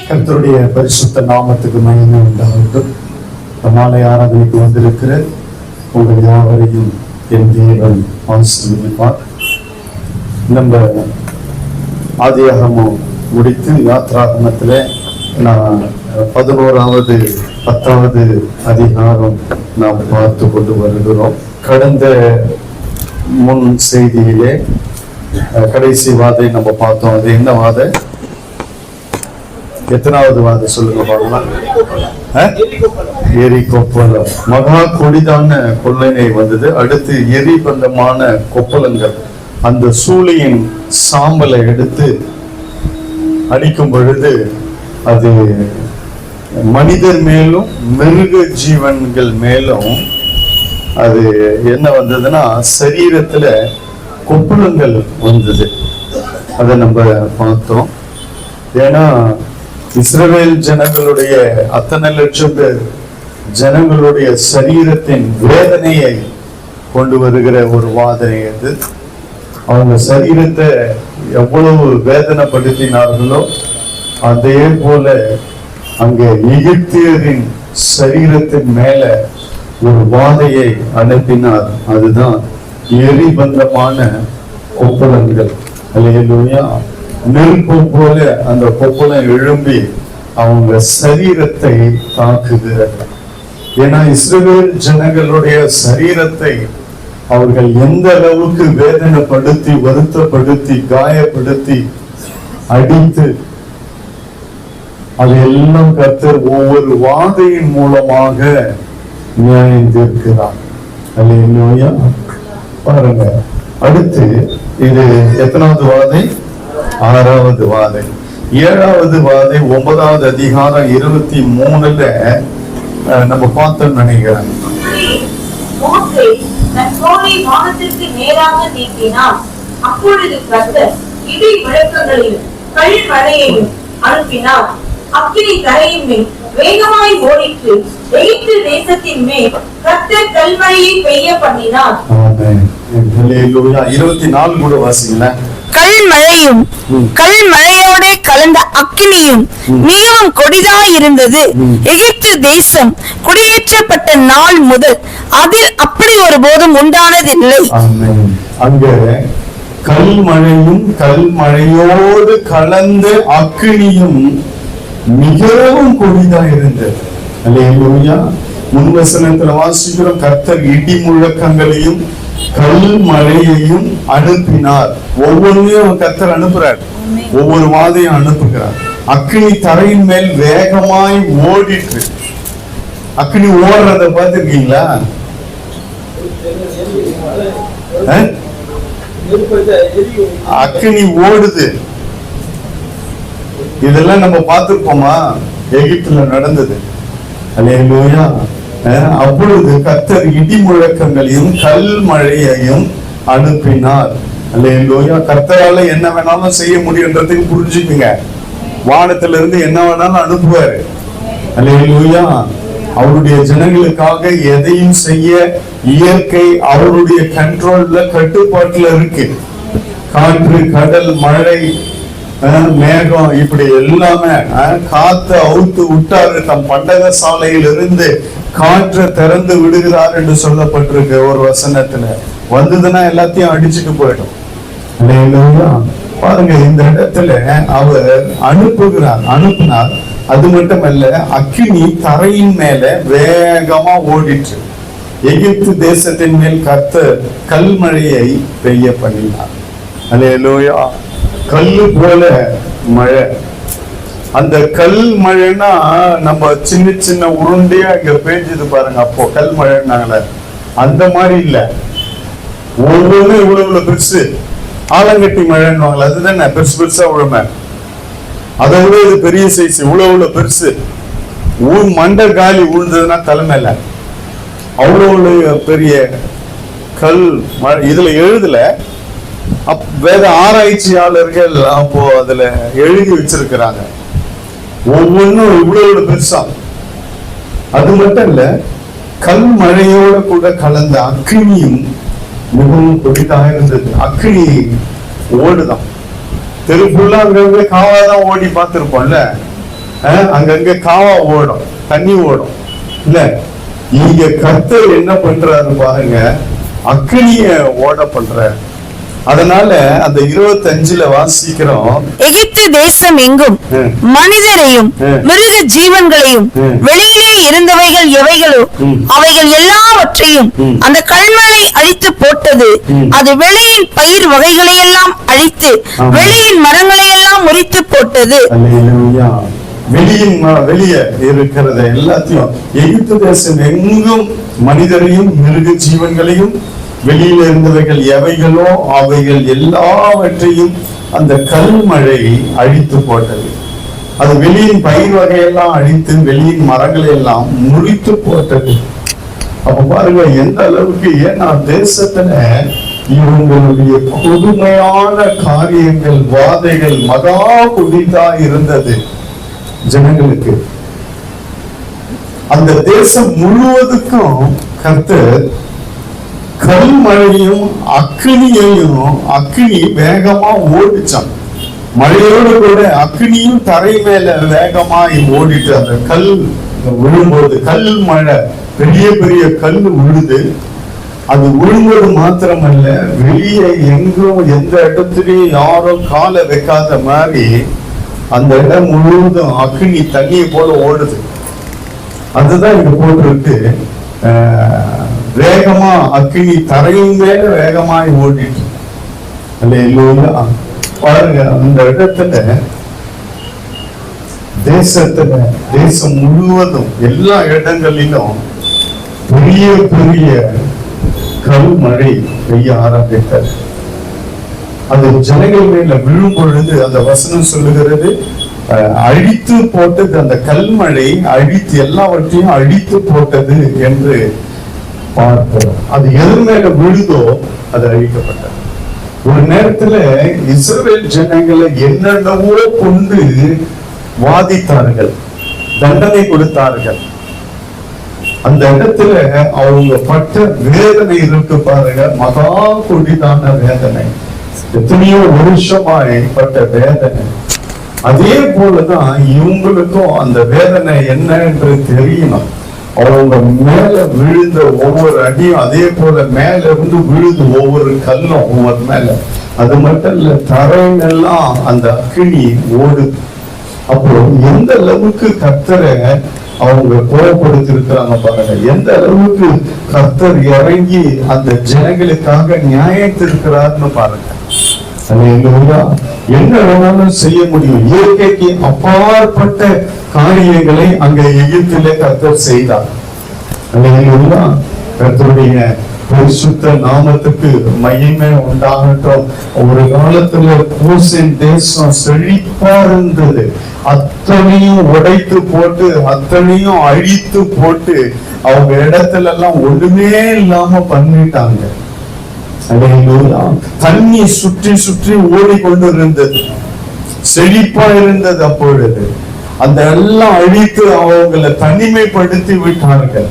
கர்த்தருடைய பரிசுத்த நாமத்துக்கு மகிமை உண்டாகட்டும். மாலை ஆராதனைக்கு வந்திருக்கிற உங்கள் யாவரையும் என் தேவன் ஆசீர்வதிப்பார். நம்ம ஆதியாகமம் முடித்து யாத்ராகமத்தில் நான் 11வது 10வது அதிகாரம் நாம் பார்த்து கொண்டு வருகிறோம். கடந்த முன் செய்தியிலே கடைசி வாதை நம்ம பார்த்தோம். அது என்ன வாதை? எத்தனாவது வாதை சொல்லுங்க பார்க்கலாம். எரி கொப்பளம், மகா கொடிதான கொள்ளைனை வந்தது. அடுத்து எரி பந்தமான கொப்பளங்கள். அந்த சூளையின் சாம்பலை எடுத்து அடிக்கும் பொழுது அது மனிதர் மேலும் மிருக ஜீவன்கள் மேலும் அது என்ன வந்ததுன்னா சரீரத்துல கொப்பளங்கள் வந்தது. அதை நம்ம பார்த்தோம். ஏன்னா இஸ்ரவேல் ஜனங்களுடைய அத்தனை லட்சம் பேர் ஜனங்களுடைய சரீரத்தின் வேதனையை கொண்டு வருகிற ஒரு வாதனை அது. அவங்க சரீரத்தை எவ்வளவு வேதனைப்படுத்தினார்களோ அதே போல அங்கே எகிப்தியரின் சரீரத்தின் மேல ஒரு வாதையை அனுப்பினார். அதுதான் எரிபந்தமான கொப்பளங்கள். அல்லேலூயா. நெருப்பு போல அந்த கொப்பளம் எழும்பி அவங்க சரீரத்தை தாக்குகிறார்கள். ஏன்னா இஸ்ரவேல் ஜனங்களுடைய சரீரத்தை அவர்கள் எந்த அளவுக்கு வேதனைப்படுத்தி வருத்தப்படுத்தி காயப்படுத்தி அடித்து அதையெல்லாம் கர்த்தர் ஒவ்வொரு வாதையின் மூலமாக நியாயம் தீர்க்கிறார். அல்லேலூயா. பாருங்க, அடுத்து இது எத்தனாவது வாதை? 6வது வாதை. 7வது வாதை 9வது அதிகாரம் 23ல நம்ம பார்த்தோம் நினைக்கிறேன். மோசே தன் கோலை வானத்திற்கு நேராக நீட்டினார். அப்பொழுது கர்த்தர் இடி முழக்கங்களையும் கல் மழையையும் அனுப்பினார். அக்கினி தரையின் மேல் வேகமாய் ஓடிற்று. எகிப்து தேசத்தின் மேல் கர்த்தர் கல்மழையை பெய்ய பண்ணினார். ஆமென். ஹல்லேலூயா. 24 கூட வாசிங்களா. கல்மழையும் கல்மழையோட கலந்த அக்கினியும் மிகவும் கொடிதாய் இருந்தது. எகிப்து தேசம் குடியேற்றப்பட்ட நாள் முதல் அதில் அப்படி ஒரு போதும் உண்டானதில்லை. அங்க கல்மழையும் கல்மழையோடு கலந்த அக்கினியும் மிகவும் கொடிதாய் இருந்தது. அல்லேலூயா. முன்வசனத்துல வாசிக்கிறோம், கர்த்தர் இடி முழக்கங்களையும் கல்மழையையும் அனுப்பினார். ஒவ்வொன்றையும் கர்த்தர் அனுப்புறார், ஒவ்வொரு வாதையும் அனுப்புகிறார். அக்கினி தரையின் மேல் வேகமாய் ஓடிட்டு. அக்கினி ஓடுறத பார்த்திருக்கீங்களா? அக்கினி ஓடுது. இதெல்லாம் நம்ம பார்த்திருப்போமா? எகிப்துல நடந்தது. அல்லேலூயா. அப்பொழுது கர்த்தர் இடி முழக்கங்களையும் கல்மழையையும் அனுப்பினார். அல்லேலூயா. கர்த்தரால என்ன வேணாலும் செய்ய முடியுன்றதுக்கு புரிஞ்சுக்குங்க. வானத்திலிருந்து என்ன வேணாலும் அனுப்புவாரு. அல்லேலூயா. அவருடைய ஜனங்களுக்காக எதையும் செய்ய இயற்கை அவருடைய கண்ட்ரோல்ல, கட்டுப்பாட்டுல இருக்கு. காற்று, கடல், மழை, மேகம், இப்படி எல்லாமே காத்து அவுத்து விட்டாரு. தம் பண்டக சாலையிலிருந்து காற்றை திறந்து விடுகிறார் என்று சொல்லப்பட்டிருக்கு ஒரு வசனத்துல. வந்ததுன்னா எல்லாத்தையும் அடிச்சுட்டு போயிடும். பாருங்க, இந்த இடத்துல அவர் அனுப்பினார். அது மட்டுமல்ல, அக்கினி தரையின் மேல வேகமா ஓடிற்று. எகிப்து தேசத்தின் மேல் கர்த்தர் கல்மழையை பெய்ய பண்ணினார். அல்லேலூயா. கல்லு போல மழை. அந்த கல் மழைன்னா நம்ம சின்ன சின்ன உருண்டையா இங்க பேஞ்சது பாருங்க. அப்போ கல் மழைனாங்கள அந்த மாதிரி இல்ல. ஒவ்வொன்றும் இவ்வளவு பெருசு. ஆலங்கட்டி மழைன்னுவாங்களா, அதுதானே பெருசு பெருசா உழுமை. அதை விட இது பெரிய சைஸ். இவ்வளவு பெருசு. மண்டை காலி விழுந்ததுன்னா தலைமையில அவ்வளவு பெரிய கல் மழை. இதுல எழுதல, வேத ஆராய்ச்சியாளர்கள் அப்போ அதுல எழுதி வச்சிருக்கிறாங்க. ஒவ்வொன்றும் இவ்வளவு பெருசா. அது மட்டும் இல்ல, கல் மழையோட கூட கலந்த அக்கினியும் மிகவும் கொடிதாக இருந்தது. அக்கினி ஓடுதான், தெரு ஃபுல்லா அங்கங்க காவாதான் ஓடி பார்த்திருப்போம்ல. அங்கங்க காவா ஓடும், தண்ணி ஓடும் இல்ல. இங்க கர்த்தர் என்ன பண்றாரு பாருங்க, அக்கினிய ஓட பண்றாரு. அதனால அந்த 25ல வாசிக்கிறோம், எகிப்து தேசம் எங்கும் மனிதரையும் மிருக ஜீவன்களையும் வெளியிலே இருந்தவைகள் எவைகளோ அவைகள் எல்லாவற்றையும் அந்த கல்மழை அழித்து போட்டது. அது வெளியின் பயிர் வகைகளை எல்லாம் அழித்து வெளியின் மரங்களை எல்லாம் முறித்து போட்டது. வெளியே இருக்கிறத எல்லாத்தையும், எகிப்து தேசம் எங்கும் மனிதரையும் மிருக ஜீவன்களையும் வெளியில இருந்தவைகள் எவைகளோ அவைகள் எல்லாவற்றையும் அந்த கல்மழை அழித்து போட்டது. அது வெளியின் பயிர் வகையெல்லாம் அழித்து வெளியின் மரங்களை எல்லாம் முறித்து போட்டது. அப்ப பாருங்க எந்த அளவுக்கு. ஏன்னா தேசத்துல இவங்களுடைய கொடுமையான காரியங்கள், வாதைகள் மகா குடிதா இருந்தது ஜனங்களுக்கு. அந்த தேசம் முழுவதுக்கும் கர்த்தர் கல்மழையும் அக்கினியையும், அக்கினி வேகமா ஓடிச்சான். மழையோடு கூட அக்கினியும் தரை மேல வேகமாய் ஓடிட்டு, அந்த கல் விழும்போது, கல் மழை, பெரிய பெரிய கல் விழுது. அது விழும்போது மாத்திரமல்ல, வெளியே எங்கும் எந்த இடத்துலயும் யாரும் காலை வைக்காத மாதிரி அந்த இடம் முழுவதும் அக்கினி தண்ணியை போல ஓடுது. அதுதான் இங்க போட்டிருக்கு, வேகமா அக்கினி தரையின் மேல வேகமாய் ஓடிட்டு. அல்லேலூயா. பாருங்க அந்த இடத்துல தேசம் முழுவதும் எல்லா இடங்களிலும் பெரிய பெரிய கல்மழை பெய்ய ஆரம்பித்தது. அது ஜனங்கள் மேல விழும் பொழுது அந்த வசனம் சொல்லுகிறது, அழித்து போட்டது. அந்த கல்மழை அழித்து எல்லாவற்றையும் அழித்து போட்டது என்று பார்க்கிறோம். அது எது மேல விழுதோ அது அழிக்கப்பட்டது. ஒரு நேரத்துல இஸ்ரவேல் ஜனங்களை என்னென்னவோ கொண்டு வாதித்தார்கள், தண்டனை கொடுத்தார்கள். அந்த இடத்துல அவங்க பட்ட வேதனை இருக்கு பாருங்க, மகா கொடிதான வேதனை, எத்தனையோ வருஷமாய் பட்ட வேதனை. அதே போலதான் இவங்களுக்கும் அந்த வேதனை என்ன என்று தெரியணும். அவங்க மேல விழுந்த ஒவ்வொரு அடியும், அதே போல மேல இருந்து விழுந்து ஒவ்வொரு கல்லும் ஒவ்வொரு மேல. அது மட்டும் இல்ல, தரையெல்லாம் அந்த அக்கினி ஓடுது. அப்போ எந்த அளவுக்கு கர்த்தரை அவங்க கோபப்படுத்தி இருக்கிறாங்க பாருங்க. எந்த அளவுக்கு கர்த்தர் இறங்கி அந்த ஜனங்களுக்காக நியாயத்திருக்கிறார்னு பாருங்க. என்ன வேணாலும் செய்ய முடியும். இயற்கைக்கு அப்பாற்பட்ட காரியங்களை அங்க எகிப்திலே கர்த்தர் செய்தார். கர்த்தருடைய பரிசுத்த நாமத்துக்கு மகிமை உண்டாகட்டும். ஒரு காலத்துல கோசேன் தேசம் செழிப்பா இருந்தது. அத்தனையும் உடைத்து போட்டு, அத்தனையும் அழித்து போட்டு, அவங்க இடத்துல எல்லாம் ஒண்ணுமே இல்லாம பண்ணிட்டாங்க. தண்ணி சுற்றி சுற்றி ஓடிக்கொண்டு இருந்தது, செழிப்பா இருந்தது. அப்பொழுது அந்த எல்லாம் அழித்து அவங்களை தனிமைப்படுத்தி விட்டார்கள்.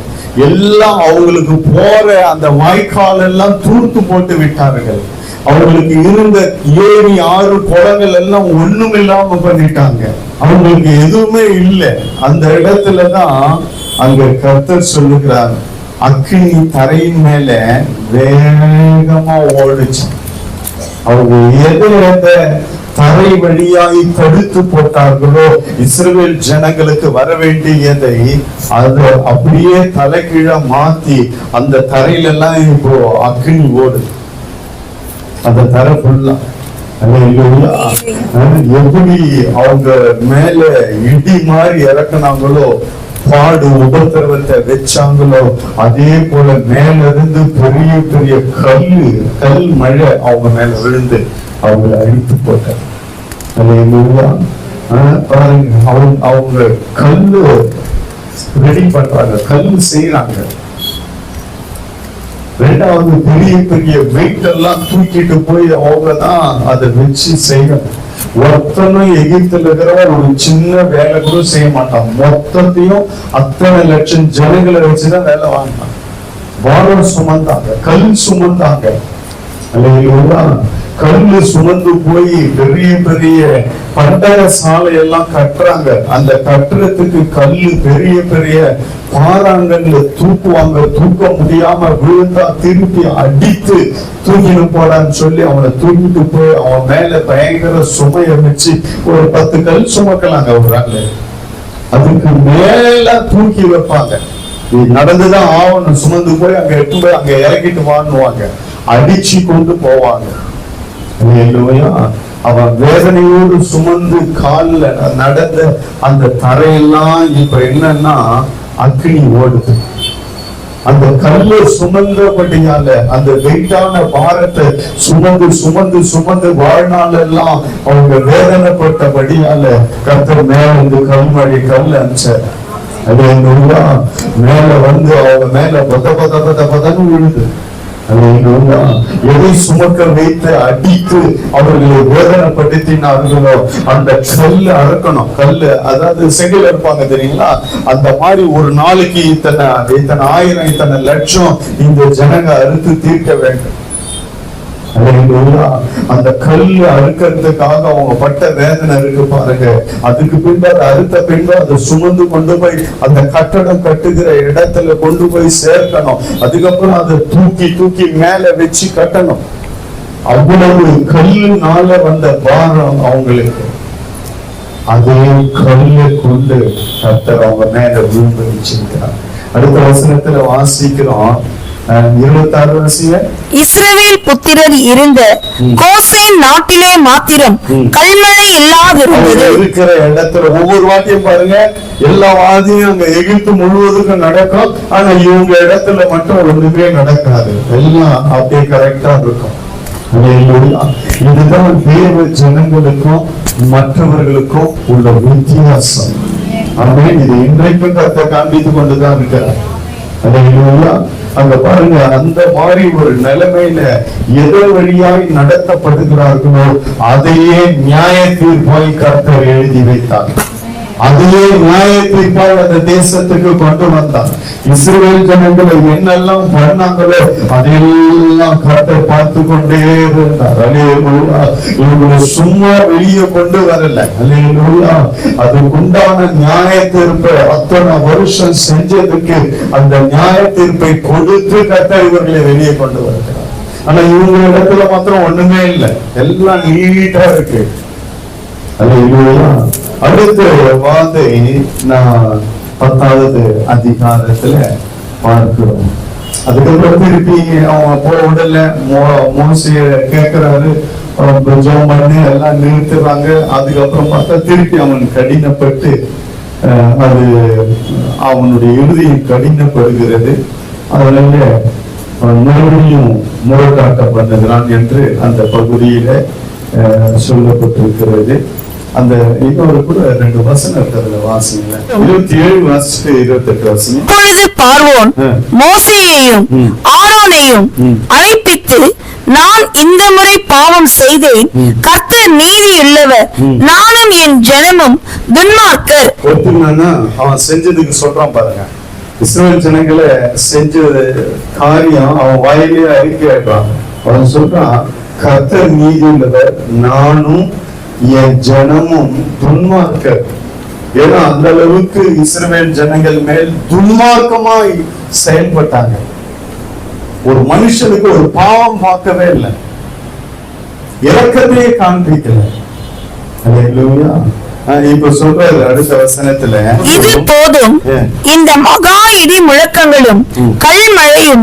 எல்லாம் அவங்களுக்கு போற அந்த வாய்க்கால் எல்லாம் தூர்த்து போட்டு விட்டார்கள். அவங்களுக்கு இருந்த ஏரி, ஆறு, குளங்கள் எல்லாம் ஒண்ணும் இல்லாம பண்ணிட்டாங்க. அவங்களுக்கு எதுவுமே இல்லை. அந்த இடத்துலதான் அங்க கர்த்தர் சொல்லுகிறார், அக்கினி தரையின் மேல வேகமா ஓடுச்சு. அவங்க எதை தரை வழியாய் தடுத்து போட்டார்களோ, இஸ்ரவேல் ஜனங்களுக்கு வர வேண்டியதை அதை அப்படியே தலைகீழ மாத்தி அந்த தரையில எல்லாம் இப்போ அக்கினி ஓடுது. அந்த தரை ஃபுல்லா எப்படி அவங்க மேல இடி மாதிரி இறக்குனாங்களோ, பாடு உபத்திரவத்தை வச்சாங்களோ, அதே போல மேல இருந்து பெரிய பெரிய கல் மழை அவங்க மேல விழுந்து அவங்களை அழித்து போட்டாங்க. பாருங்க, அவங்க கல்லு ரெடி பண்றாங்க, கல் செய்யறாங்க. ரெண்டாவது பெரிய பெரிய வெயிட் எல்லாம் தூக்கிட்டு போய் அவங்க தான் அதை வச்சு செய்யணும். ஒருத்தனும் எகிப்துல இருக்கிற ஒரு சின்ன வேலை கூட செய்ய மாட்டான். மொத்தத்தையும் அத்தனை லட்சம் ஜனங்களை வச்சுதான் வேலை வாங்கினான். பாரம் சுமந்தாங்க, கல் சுமந்தாங்க. கல்லு சுமந்து போய் பெரிய பெரிய பண்டக சாலை எல்லாம் கட்டுறாங்க. அந்த கட்டுறதுக்கு கல்லு பெரிய பெரிய பாறாங்கல்ல தூக்குவாங்க. தூக்க முடியாம விழுந்தா திருப்பி அடித்து தூக்கிட்டு போடான்னு சொல்லி அவனை தூக்கிட்டு போய் அவன் மேல பயங்கர சுமைய வச்சு ஒரு 10 கல் சுமக்கலாங்க ஒரு ஆளு. அதுக்கு மேல தூக்கி வைப்பாங்க. நடந்துதான் ஆவணும். சுமந்து போய் அங்க எட்டு போய் அங்க இறக்கிட்டு வாங்குவாங்க. அடிச்சு கொண்டு போவாங்க. அவன் வேதனையோடு சுமந்து காலில் நடந்த அந்த தரையெல்லாம் இப்ப என்னன்னா அக்னி ஓடுது. அந்த கல்லை சுமந்தபடியால அந்த வெயிட்டான பாரத்தை சுமந்து சுமந்து சுமந்து வாழ்நாள் எல்லாம் அவங்க வேதனைப்பட்டபடியால கர்த்தர் மேல வந்து கல்மழை கல் அனுப்பிச்சார். அது மேல வந்து அவங்க மேல பதன்னு விழுது. எதை சுமக்க வைத்து அடித்து அவர்களை வேதனைப்படுத்தினார்களோ அந்த கல்லு அறுக்கணும். கல்லு அதாவது செங்கல் இருப்பாங்க தெரியுங்களா, அந்த மாதிரி ஒரு நாளைக்கு இத்தனை ஆயிரம் இத்தனை லட்சம் இந்த ஜனங்க அறுத்து தீர்க்க வேண்டும். அந்த கல்லு அறுக்கிறதுக்காக அவங்க பட்ட வேதனை இருக்கு பாருங்க. அதுக்கு பின்பு அதை அறுத்த பின்பு அதை சுமந்து கொண்டு போய் அந்த கட்டடம் கட்டுகிற இடத்துல கொண்டு போய் சேர்க்கணும். அதுக்கப்புறம் அதை தூக்கி தூக்கி மேல வச்சு கட்டணும். அவ்வளவு கல்லுனால வந்த பாரம் அவங்களுக்கு. அதே கல்லை கொண்டு கர்த்தர் அவங்க மேல விழுந்து வச்சிருக்கிறார். அடுத்த வசனத்துல வாசிக்கிறோம் 26. இஸ்ரவேல் புத்திரர் இருந்த கோசேன் நாட்டிலே மாத்திரம் கல்மழை இல்லாதிருந்தது. இருக்கிற இடத்துல ஒவ்வொரு வாட்டியும் பாருங்க, எல்லா வாதியும் அங்க எகிப்து முழுவதுக்கும் நடக்கும். ஆனா இவங்க இடத்துல மட்டும் ஒண்ணுமே நடக்காது. எல்லாம் அப்படியே கரெக்டா இருக்கும். இதுதான் தேவ ஜனங்களுக்கும் மற்றவர்களுக்கும் உள்ள வித்தியாசம். ஆனா இது இன்றைக்கும் கர்த்தர் காண்பித்து கொண்டுதான் இருக்கிறார். அங்க பாருங்க, அந்த மாதிரி ஒரு நிலைமையில எது வழியாய் நடத்தப்படுகிறார்களோ அதையே நியாய தீர்ப்பாய் கர்த்தர் எழுதி வைத்தார். அதையே நியாய தீர்ப்பாய் அந்த தேசத்துக்கு கொண்டு வந்தார். இஸ்ரவேல் ஜனங்களை என்னெல்லாம் பண்ணாங்களோ அதையெல்லாம் கர்த்தர் பார்த்து கொண்டே இருந்தார். அல்லேலூயா. இவங்களை சும்மா வெளியே கொண்டு வரல. அல்லேலூயா. அதுக்குண்டான நியாய தீர்ப்பை அத்தனை வருஷம் செஞ்சதுக்கு அந்த நியாய தீர்ப்பை கொடுத்து கர்த்தர் இவர்களை வெளியே கொண்டு வருகிறார். ஆனா இவங்க இடத்துல மாத்திரம் ஒண்ணுமே இல்லை, எல்லாம் நீட்டா இருக்கு. அல்லேலூயா. அடுத்த வாதை நான் 10வது அதிகாரத்துல பார்க்கிறோம். அதுக்கப்புறம் திருப்பி அவன் போற உடல்ல மோசைய கேட்கிறாரு, ஜெபம் பண்ணி எல்லாம் நிறுத்துறாங்க. அதுக்கப்புறம் பார்த்தா திருப்பி அவன் கடினப்பட்டு அது அவனுடைய இறுதியும் கடினப்படுகிறது. அதனால மறுபடியும் முரட்டாட்ட பண்ணுகிறான் என்று அந்த பகுதியில சொல்லப்பட்டிருக்கிறது. அந்த இன்னொரு கூட 2 வசனம் இருக்கிறதுல வாசிங்க. 27 வாசிட்டு 28 வாசிங்க. இப்பொழுது பார்வோன் மோசேயையும் ஆரோனையும் அழைப்பித்து, நான் இந்த முறை பாவம் செய்தேன், கர்த்தர் நீதியுள்ளவர், நானும் என் ஜனமும் துன்மார்க்கர். ஒத்துனா அவன் செஞ்சதுக்கு சொல்றான் பாருங்க. இஸ்ரவேல் ஜனங்களை செஞ்ச காரியம் அவன் வாயிலே அறிக்கையாடுறான். அவன் சொல்றான், கர்த்தர் நீதியுள்ளவர், நானும் என் ஜனமும் துன்மார்க்கர். ஏன்னா அந்த அளவுக்கு இஸ்ரவேல் ஜனங்கள் மேல் துன்மார்க்கமாய் செயல்பட்டாங்க. ஒரு மனுஷனுக்கு ஒரு பாவம் பார்க்கவே இல்லை, இரக்கத்தையே காண்பிக்கல. இப்ப சொல்றாரு அடுத்த வசனத்துல, இது போதும், இந்த மகா இடி முழக்கங்களும் கல்மழையும்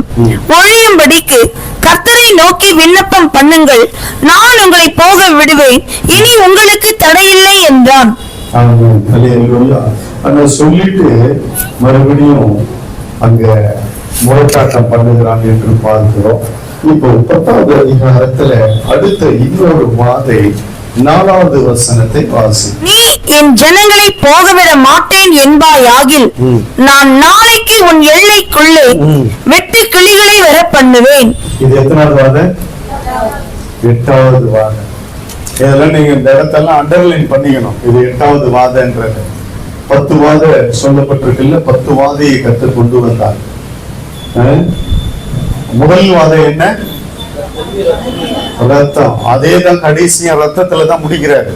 ஒழியும்படிக்கு கர்த்தரை நோக்கி விண்ணப்பம் பண்ணுங்கள், நான் உங்களை போக விடுவேன், இனி உங்களுக்கு தடையில்லை என்றான். சொல்லிட்டு மறுபடியும் அங்க முரட்டாட்டம் பண்ணுகிறான் என்று பார்க்கிறோம். இப்போ 10வது அதிகாரத்துல அடுத்த இன்னொரு வாதை 4வது வசனத்தை வாசி. நீ என் ஜனங்களை போகவிட மாட்டேன் என்பாயாகில், நான் நாளைக்கு உன் எல்லைக்குள்ளே வெட்டு கிளிகளை வர பண்ணுவேன். இது எத்தனாவது வாதை? 8வது வாதை. இதெல்லாம் நீங்க இந்த இடத்தெல்லாம் அண்டர்லைன் பண்ணிக்கணும். இது 8வது வாதன்றது. 10 வாத சொல்லப்பட்டிருக்குல்ல, 10 வாதையை கற்றுக் கொண்டு வந்தார். முதல் வாதம் என்ன? ரத்தம். அதே தான் கடைசியா ரத்தத்துல தான் முடிக்கிறாரு.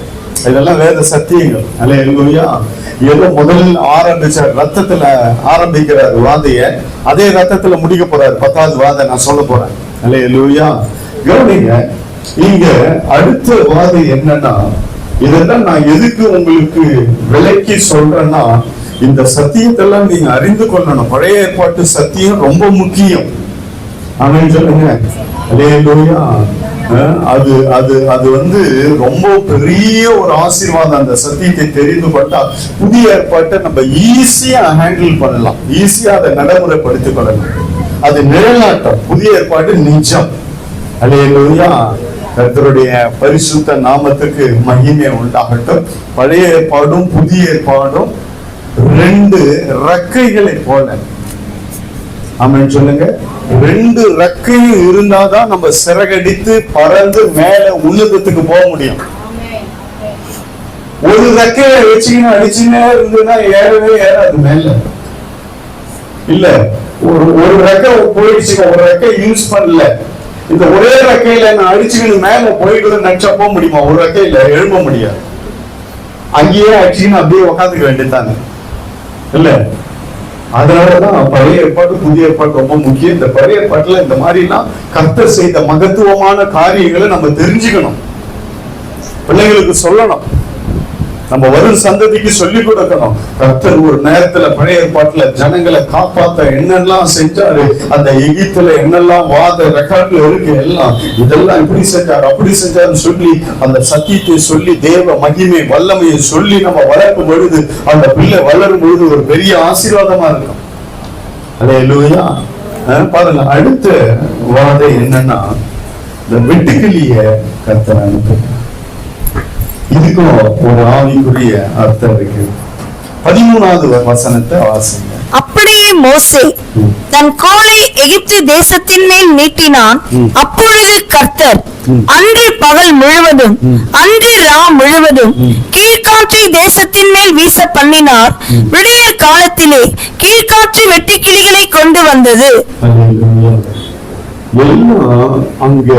இதெல்லாம் வேத சத்தியங்கள். அல்லேலூயா. ஏதோ முதல் ஆரம்பிச்சார், ரத்தத்துல ஆரம்பிக்கிறார் வாதைய, அதே ரத்தத்துல முடிக்க போறாரு 10வது வாதை நான் சொல்ல போறேன். அல்லேலூயா. கவனிங்க, இங்க அடுத்த வாதை என்னன்னா, இதெல்லாம் நான் எதுக்கு உங்களுக்கு விளக்கி சொல்றேன்னா, இந்த சத்தியத்தெல்லாம் நீங்க அறிந்து கொள்ளணும். பழைய ஏற்பாட்டு சத்தியம் ரொம்ப முக்கியம். ஆமென் சொல்லுங்க. அல்லேலூயா. அது அது அது வந்து ரொம்ப பெரிய ஒரு ஆசீர்வாதம். அந்த சத்தியத்தை தெரிந்து கொண்டா புதிய ஏற்பாட்டை நம்ம ஈஸியா ஹேண்டில் பண்ணலாம், ஈஸியா அதை நடைமுறைப்படுத்திக் கொள்ளலாம். அது நிழலாட்டம். புதிய ஏற்பாடு நிஜம். அல்லேலூயா. கர்த்தருடைய பரிசுத்த நாமத்துக்கு மகிமை உண்டாகட்டும். பழைய ஏற்பாடும் புதிய ஏற்பாடும் 2 ரெக்கைகளை போல. ஆமென் சொல்லுங்க. 2 ரெக்கையும் இருந்தாதான் நம்ம சிறகடித்து பறந்து மேல உன்னதத்துக்கு போக முடியும். ஒரு ரெக்கையை வச்சுக்கின்னு அடிச்சுன்னே இருந்ததுன்னா ஏறவே ஏறாது மேல. இல்ல, ஒரு ரெக்கை போயிடுச்சு, ஒரு ரெக்கை யூஸ் பண்ணல, இந்த ஒரே ரெக்கையில நான் அடிச்சுக்கின்னு மேல போயிட்டு நினைச்சா போக முடியுமா? ஒரு ரெக்கையில எழும்ப முடியாது. அங்கேயே அடிச்சுக்கின்னு அப்படியே உட்காந்துக்க வேண்டியதாங்க. இல்ல, அதனாலதான் பழைய ஏற்பாடு புதிய ஏற்பாடு ரொம்ப முக்கியம். இந்த பழைய ஏற்பாட்டுல இந்த மாதிரி எல்லாம் கர்த்தர் செய்த மகத்துவமான காரியங்களை நம்ம தெரிஞ்சுக்கணும், பிள்ளைங்களுக்கு சொல்லணும், நம்ம வரும் சந்ததிக்கு சொல்லிக் கொடுக்கணும். கர்த்தர் ஒரு நேரத்துல பழைய ஏற்பாட்டுல ஜனங்களை காப்பாத்த என்னெல்லாம் செஞ்சாரு, அந்த எகிப்துல என்னெல்லாம் வாத ரெக்கார்ட்ல இருக்கு, எல்லாம் இதெல்லாம் இப்படி செஞ்சாரு அப்படி செஞ்சாருன்னு சொல்லி அந்த சத்தியத்தை சொல்லி தேவ மகிமை வல்லமையை சொல்லி நம்ம வளர்க்கும் பொழுது, அந்த பிள்ளை வளரும் பொழுது ஒரு பெரிய ஆசீர்வாதமா இருக்கும். அல்லேலூயா. பாருங்க, அடுத்த வாதை என்னன்னா, இந்த வெட்டுக்கிளிய கர்த்தர் அனுப்பு. இதுக்கும் ஒரு ஆவிக்குரிய அர்த்தம் இருக்கு. 13வது வசனத்தை வாசிங்க. அப்படியே மோசே தன் கோலை எகிப்து தேசத்தின் மேல் நீட்டினான். அப்பொழுது கர்த்தர் அன்று பகல் முழுவதும் அன்று ரா முழுவதும் கீழ்காற்றை தேசத்தின் மேல் வீச பண்ணினார். விடியற் காலத்திலே கீழ்காற்று வெட்டுக்கிளிகளை கொண்டு வந்தது. எல்லாம் அங்க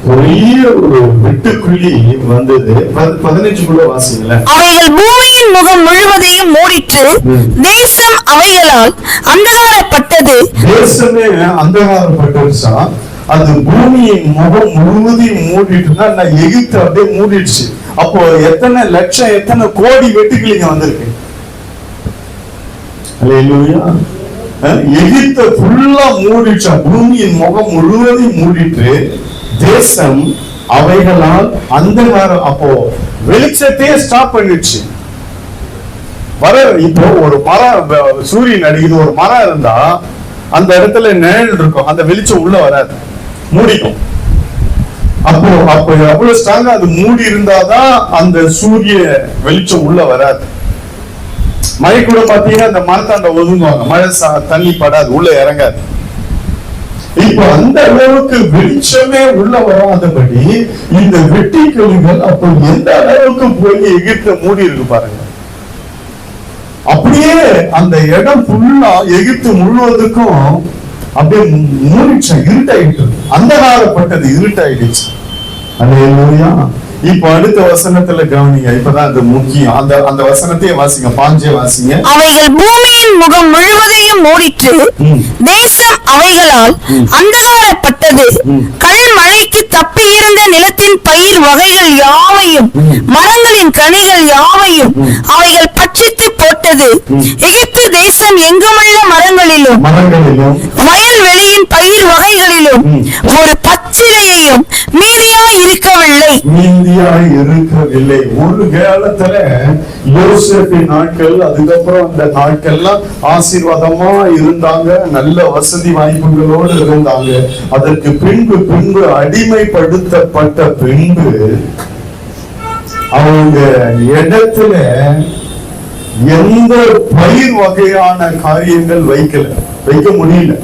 பெரிய ஒரு வெட்டுக்குழி வந்தது. 15 வாசிங்களேன். அவைகள் பூமியின் முகம் முழுவதையும் மூடிற்று. தேசம் அவைகளால் அந்தகாரப்பட்டது. தேசமே அந்தகாரப்பட்டுச்சா? அது பூமியின் முகம் முழுவதையும் மூடிட்டுனா, எகிப்து அப்படியே மூடிடுச்சு. அப்போ எத்தனை லட்சம் எத்தனை கோடி வெட்டுக்கிளிங்க வந்திருக்கு. அல்லேலூயா. எகிப்த ஃபுல்லா மூடிடுச்சா, பூமியின் முகம் முழுவதையும் மூடிட்டு தேசம் அவைகளால் அந்தகாரம். அப்போ வெளிச்சத்தையே ஸ்டாப் பண்ணிடுச்சு. இப்போ ஒரு மரம், சூரியன் அடிக்குது, ஒரு மரம் இருந்தா அந்த இடத்துல நிழல் இருக்கும், அந்த வெளிச்சம் உள்ள வராது, மூடிக்கும். அப்போ அவ்வளவு ஸ்ட்ராங்கா அது மூடி இருந்தாதான் அந்த சூரிய வெளிச்சம் உள்ள வராது. மழை கூட பாத்தீங்கன்னா அந்த மரத்தாண்ட ஒதுங்குவாங்க, மழை தண்ணி படாது, உள்ள இறங்காது. இப்ப அந்த அளவுக்கு வெளிச்சமே உள்ள வராதபடி இந்த வெட்டுக்கிளிகள் அப்போ எந்த அளவுக்கு போய் எகிப்த மூடி இருக்கு பாருங்க. அப்படியே அந்த இடம் ஃபுல்லா எகிப்து முழுவதுக்கும் அப்படியே மூடிச்சா, இருட்டாயிட்டு, அந்தகாரப்பட்டது, இருட்டாயிடுச்சு. அல்லேலூயா. இப்ப அடுத்த வசனத்துல கவனிங்க, இப்பதான் அது முக்கியம். அந்த வசனத்தையே வாசிங்க, 5 வாசிங்க. அவைகள் பூமியின் முகம் முழுவதையும் மூடிற்று. தேசம் அவைகளால் அந்தகாரப்பட்டது. கல் மழைக்கு தப்பி இருந்த நிலத்தின் பயிர் வகைகள் யாவையும் மரங்களின் கனிகள் யாவையும் அவைகள் பட்சித்து போட்டது. எகிப்து தேசம் எங்குமுள்ள மரங்களிலும் வயல்வெளியின் பயிர் வகைகளிலும் ஒரு பச்சிலையையும் மீதியாய் இருக்கவில்லை. ஒரு காலத்துல யோசேப்பின் நாட்கள், அதுக்கப்புறம் அந்த நாட்கள்லாம் ஆசீர்வாதமா இருந்தாங்க, நல்ல வசதி வாய்ப்புகளோடு இருந்தாங்க. அதற்கு பின்பு அடிமைப்படுத்தப்பட்ட பின்பு அவங்க இடத்துல எந்த பயிர் வகையான காரியங்கள் வைக்க முடியல.